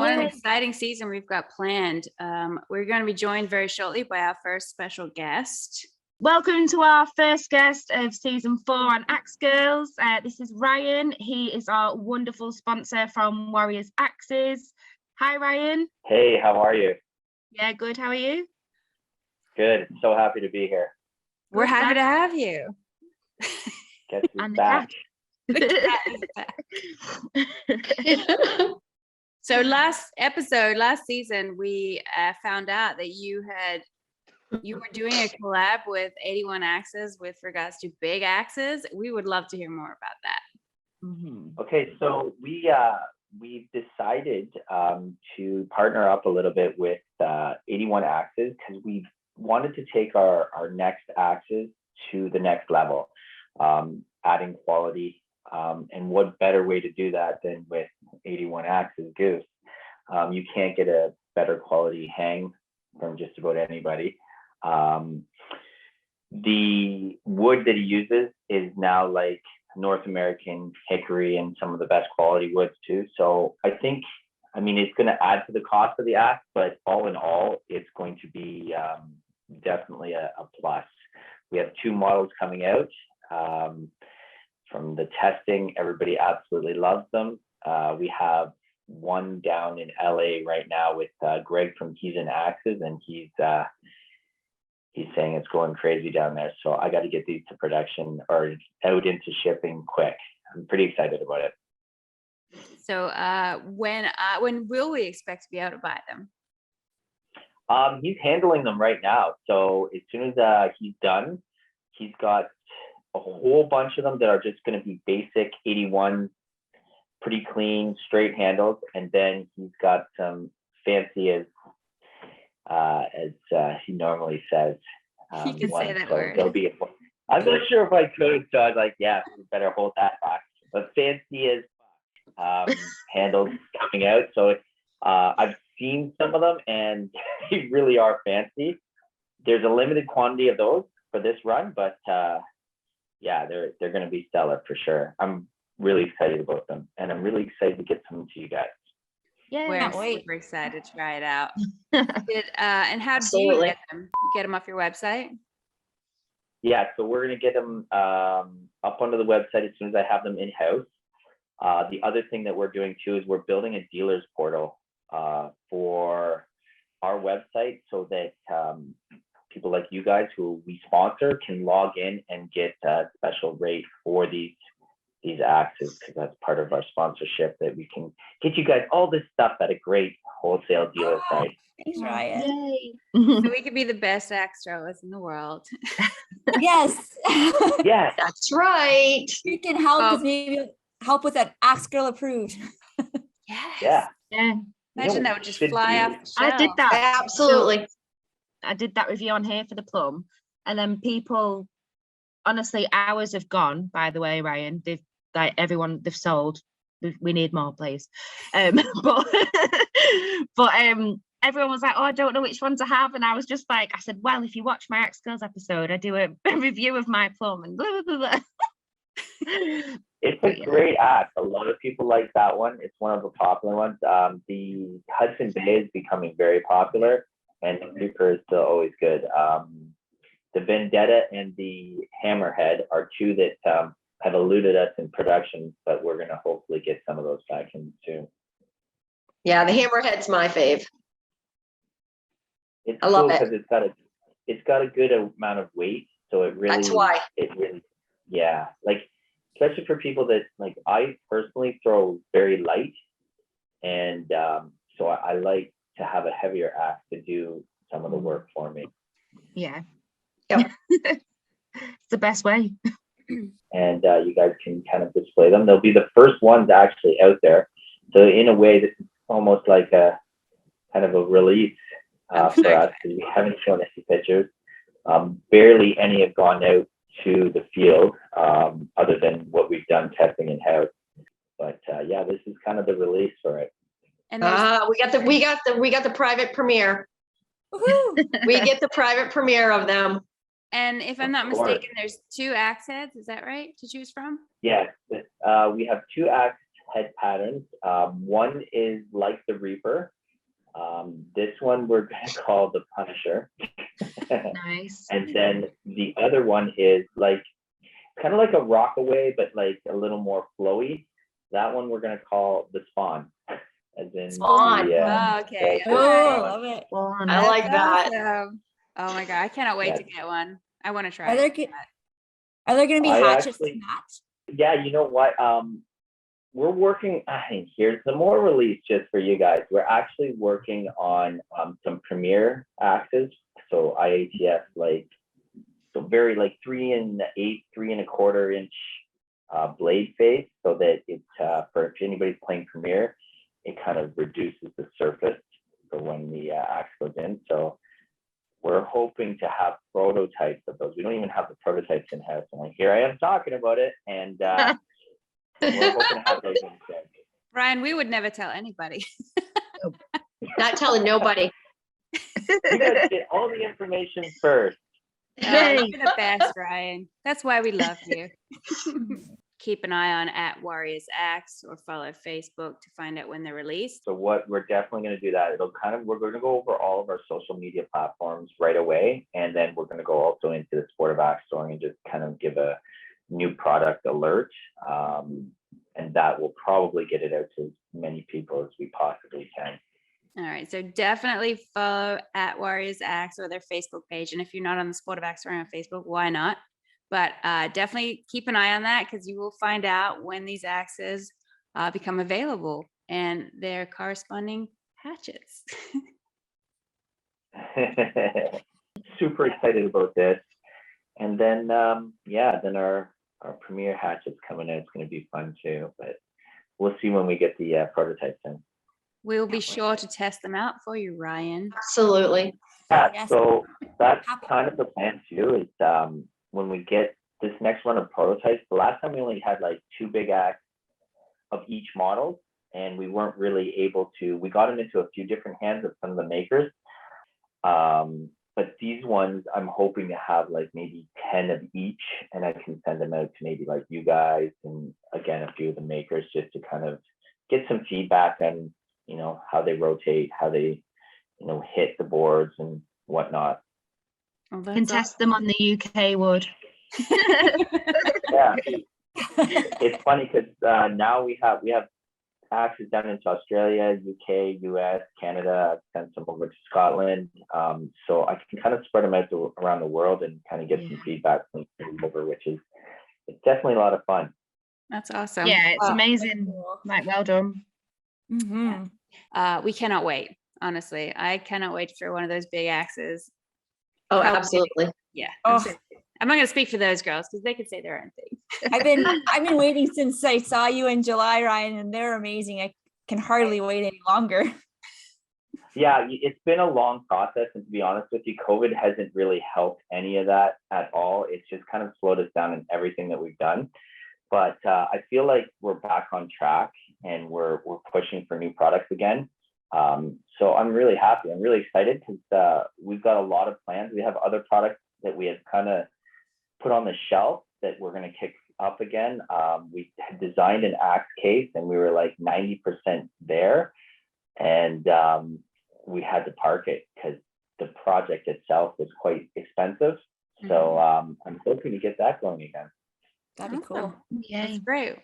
what an exciting season we've got planned. We're going to be joined very shortly by our first special guest. Welcome to our first guest of season 4 on AXEGIRLS. This is Ryan. He is our wonderful sponsor from Warriors Axes. Hi, Ryan. Hey, how are you? Yeah, good. How are you? Good. So happy to be here. We're happy to have you. Guess who's And the back? The cat is back. So last season, we found out that you were doing a collab with 81 Axes with regards to big axes. We would love to hear more about that. Mm-hmm. Okay, so we've decided to partner up a little bit with 81 Axes because we wanted to take our next axes to the next level, adding quality. And what better way to do that than with 81 Axes Goose? You can't get a better quality hang from just about anybody. The wood that he uses is now like North American hickory and some of the best quality woods too. So I mean, it's going to add to the cost of the axe, but all in all, it's going to be definitely a plus. We have 2 models coming out. From the testing, everybody absolutely loves them. We have one down in LA right now with Greg from He's in Axes, and he's saying it's going crazy down there. So I got to get these to production or out into shipping quick. I'm pretty excited about it. So when will we expect to be able to buy them? He's handling them right now. So as soon as he's done, he's got a whole bunch of them that are just going to be basic 81, pretty clean, straight handles. And then he's got some fancy, as he normally says. You can say that word. I'm not sure if I could, so I was like, yeah, we better hold that back. But fancy as handles coming out. So I've seen some of them, and they really are fancy. There's a limited quantity of those for this run, but yeah, they're going to be stellar for sure. I'm really excited about them, and I'm really excited to get some to you guys. Yeah, We're super excited to try it out. And how do you get them? You get them off your website? Yeah, so we're going to get them up onto the website as soon as I have them in-house. The other thing that we're doing too is we're building a dealer's portal for our website so that people like you guys who we sponsor can log in and get a special rate for these axes, because that's part of our sponsorship, that we can get you guys all this stuff at a great wholesale dealer site. Thanks, Ryan. Yay. So we could be the best axe throwers in the world. Yes. Yes. That's right. You can help because maybe help with that AXEGIRL approved. Yes. Yeah. Yeah. Imagine that would just fly off the I did shelf. that. Absolutely. I did that review on here for the plum, and then people, honestly, hours have gone. By the way, Ryan, they've sold. We need more, please. But everyone was like, "Oh, I don't know which one to have," and I was just like, I said, "Well, if you watch my AXEGIRLS episode, I do a review of my plum and blah blah blah." It's a great axe. A lot of people like that one. It's one of the popular ones. The Hudson Bay is becoming very popular, and the Reaper is still always good. The Vendetta and the Hammerhead are 2 that have eluded us in production, but we're going to hopefully get some of those back in soon. Yeah, the Hammerhead's my fave. It's I love cool it. because it's got a good amount of weight, so it really. That's why. Yeah, like especially for people that like I personally throw very light, and so I like to have a heavier axe to do some of the work for me. Yeah. Yep. It's the best way. And you guys can kind of display them. They'll be the first ones actually out there. So in a way, this is almost like a kind of a release for us, because we haven't shown any pictures. Barely any have gone out to the field, other than what we've done testing in-house. But yeah, this is kind of the release for it. And we got the private premiere. We get the private premiere of them. And if I'm not mistaken, there's 2 axe heads. Is that right to choose from? Yes, we have 2 axe head patterns. One is like the Reaper. This one we're going to call the Punisher. Nice. And then the other one is like kind of like a rockaway, but like a little more flowy. That one we're going to call the Spawn. As in Spawn. Oh, okay. Yeah. Oh, love it. I like that. Awesome. Oh my God. I cannot wait Yeah. to get one. I want to try Are there, it. are there going to be I hatchets actually- to match? Yeah, you know what? We're working, I think here's the more release just for you guys. We're actually working on some Premier axes. So IATF, like, so very like 3 1/8, 3 1/4 inch blade face, so that it, for if anybody's playing Premier, it kind of reduces the surface for when the axe goes in. So we're hoping to have prototypes of those. We don't even have the prototypes in house. And like, here I am talking about it. And we're hoping to have those in soon. Ryan, we would never tell anybody. Not telling nobody. You guys get all the information first. You're the best, Ryan. That's why we love you. Keep an eye on @WarriorsX or follow Facebook to find out when they're released. So what we're definitely going to do that. We're going to go over all of our social media platforms right away. And then we're going to go also into the Sport of Axe store and just kind of give a new product alert. And that will probably get it out to as many people as we possibly can. All right. So definitely follow @WarriorsX or their Facebook page. And if you're not on the Sport of Axe store on Facebook, why not? But definitely keep an eye on that, because you will find out when these axes become available and their corresponding hatchets. Super excited about this. And then, then our Premier hatchet's coming in. It's going to be fun too, but we'll see when we get the prototypes in. We'll be sure to test them out for you, Ryan. Absolutely. Yeah, Yes. so that's kind of the plan too, is when we get this next run of prototypes, the last time we only had like 2 big acts of each model, and we weren't really able to, we got them into a few different hands of some of the makers. But these ones, I'm hoping to have like maybe 10 of each, and I can send them out to maybe like you guys and again, a few of the makers, just to kind of get some feedback on, you know, how they rotate, how they, you know, hit the boards and whatnot. Oh, Can that's test them on the UK wood. Yeah, it's funny because now we have axes down into Australia, UK, US, Canada. I've sent some over to Scotland, so I can kind of spread them out around the world and kind of get some feedback from over, which is, it's definitely a lot of fun. That's awesome. Yeah, it's Well, amazing. Like, well done. Mm-hmm. we cannot wait. Honestly, I cannot wait to throw one of those big axes. Oh, Probably. absolutely. Yeah. Oh. I'm not going to speak for those girls because they could say their own thing. I've been waiting since I saw you in July, Ryan, and they're amazing. I can hardly wait any longer. Yeah, it's been a long process, and to be honest with you, COVID hasn't really helped any of that at all. It's just kind of slowed us down in everything that we've done. But I feel like we're back on track, and we're pushing for new products again. So I'm really happy. I'm really excited because we've got a lot of plans. We have other products that we had kind of put on the shelf that we're going to kick up again. We had designed an axe case, and we were like 90% there, and we had to park it because the project itself was quite expensive. So I'm hoping to get that going again. That'd be cool. That's great.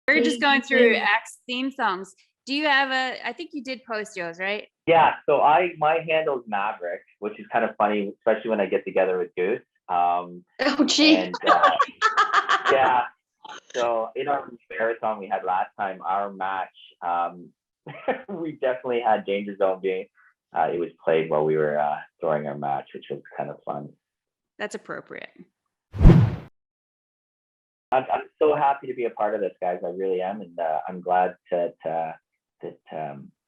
We're just going through Axe theme songs. Do you have I think you did post yours, right? Yeah, so my handle is Maverick, which is kind of funny, especially when I get together with Goose. Oh, gee. And yeah, so in our marathon we had last time, our match, we definitely had Danger Zone being, it was played while we were throwing our match, which was kind of fun. That's appropriate. I'm so happy to be a part of this, guys. I really am, and I'm glad that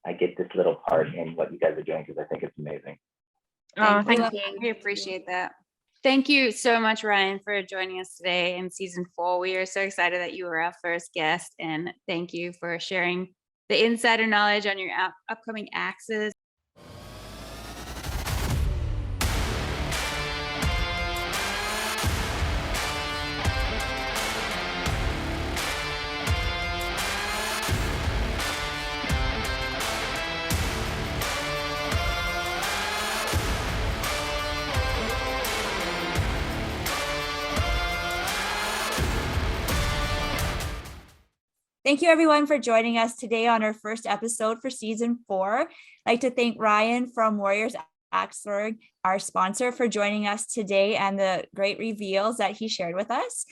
I get this little part in what you guys are doing, because I think it's amazing. Oh, Thank thank you. you. We appreciate that. Thank you so much, Ryan, for joining us today in season 4. We are so excited that you were our first guest, and thank you for sharing the insider knowledge on your upcoming axes. Thank you everyone for joining us today on our first episode for season 4. I'd like to thank Ryan from Warriors AXEGIRLS, our sponsor, for joining us today and the great reveals that he shared with us.